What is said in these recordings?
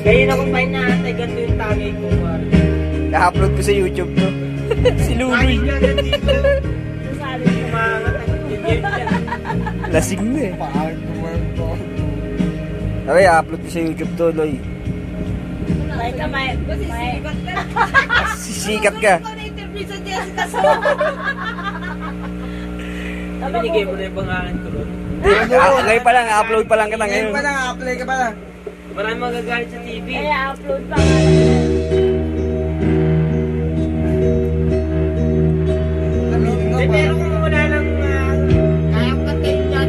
Kaya na kung pahin na atay, ganito yung tagay ko. Na-upload ko sa YouTube to. Si Luloy. Sabi ko mga Lasing na eh. Paano naman to? Okay, upload ko sa YouTube to, Loy. May kamay. Sisikat ka. Binigay mo na yung pangalan ko ron. Ngayon pa lang, upload pa lang kita Ngayon ngayon. pa lang, apply ka pa lang. Maraming magagalit sa TV. Kaya upload pa nga. Pero kung wala lang kaya ko katin dyan.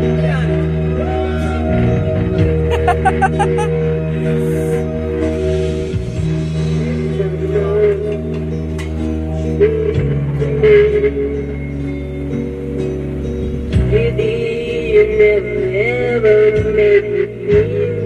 You never ever make me feel.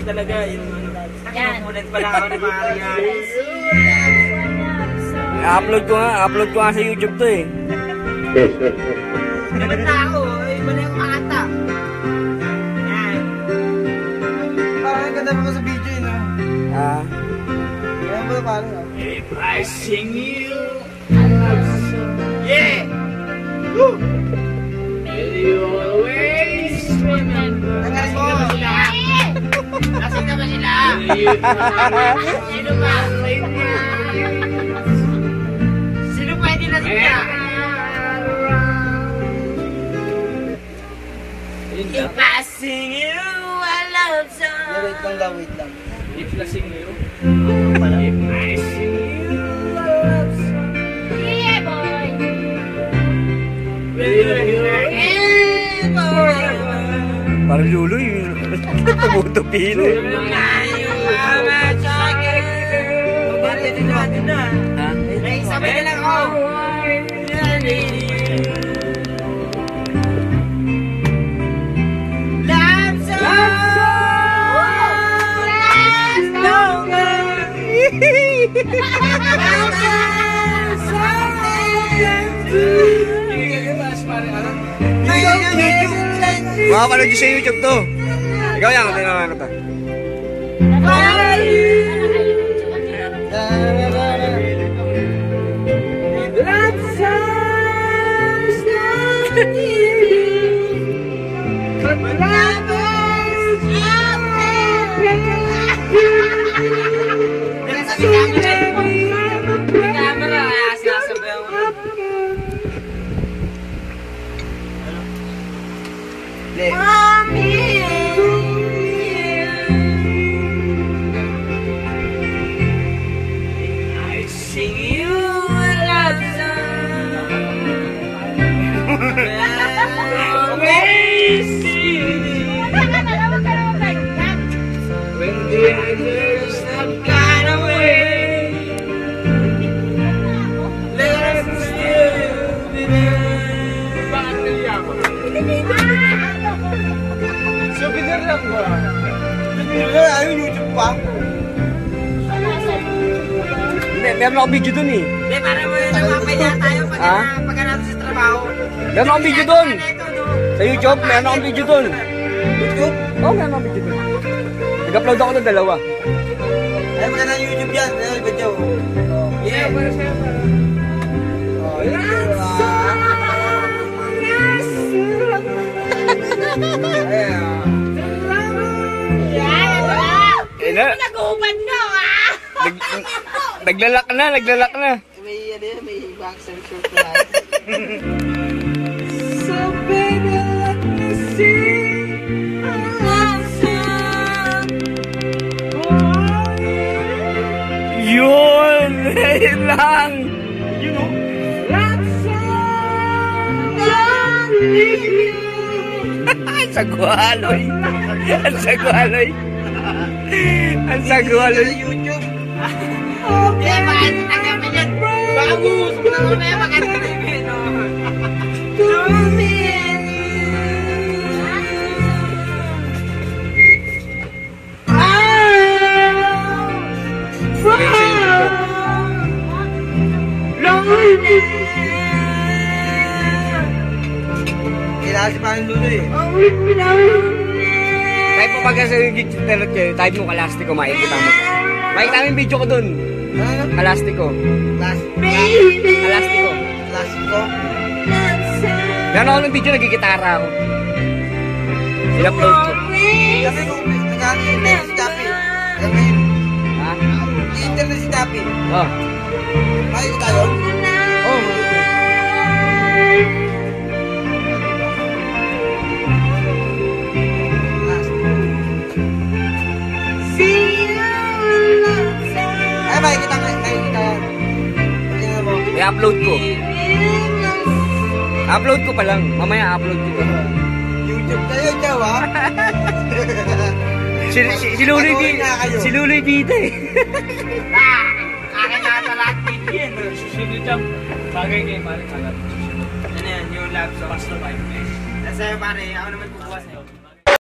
Talaga yung ulit pala ako ni Maria. Upload ko nga sa YouTube to eh. Ganun na ako, iba na yung makata. Yan. Parang ganda pa sa video yun, no? Kaya ba parang, If I sing you, I love you. Yeah! Woo! Will you always remember? Nangas mo! Lasing na ba sila? Sino ba? Sino pa hindi lasing na? If I sing you a love song. Wait lang. If lasing you? If I sing you a love song. Yeah, boy! Will you hear it, boy? Parang Luloy. Tumutupilo. Sabay na lang ako. Love song lasts longer. Makapanood nyo sa YouTube to. Ikaw yan, tinanong ko to. Souvenir lang ba? Ayun, YouTube pa. Meron akong video dun eh. Hindi, para mo yun napapaya tayo pagka natin sa trabaho. Meron akong video dun. Sa YouTube, meron akong video dun. YouTube? Oo, meron akong video dun. Nag-upload ako ng dalawa. Ay, maganda yung YouTube yan. Ayun, video. Yeah, para sa'yo. Nag-uubad na, ah! Naglalak na. May ano yan, may iba. Frank Sensor tonight. So baby, let me see a love song for you. Yun! Yun lang! You know? Love song only you. Ang sagwaloy! Ang sagwaloy! Ang sagwaloy! Sa YouTube. Eh, bakit tanggap mo yan? Baka buhos mo na mamaya makatarinig, no? To me and kailangan si Parang Lulo eh. Type mo pagka sa internet kayo, type mo kalastiko, makikita mo. Makikita mo yung video ko dun. Ano? Kalastiko. Kalastiko. Klasiko. Meron ako ng video, nagigitara ako. I-upload ko. Sabi ko, nag-internet si Chappy. Alam mo yun? Ha? Nag-internet si Chappy. Oh. Makikita yun? Oh. Ay, makikita ko. Makikita yan. Tingnan mo. I-upload ko. Upload ko pa lang. Mamaya upload ko pa. YouTube kayo, Chow, ha? Si Luloy Patuloy na kayo. Si Luloy dito eh. Akin na lahat video yan. Susunod dyan. Bagay kayo, pare. Kalat. Ano yan, yung lab sa Pasto 5 days. Nasa pare, ako naman kukuha sa'yo.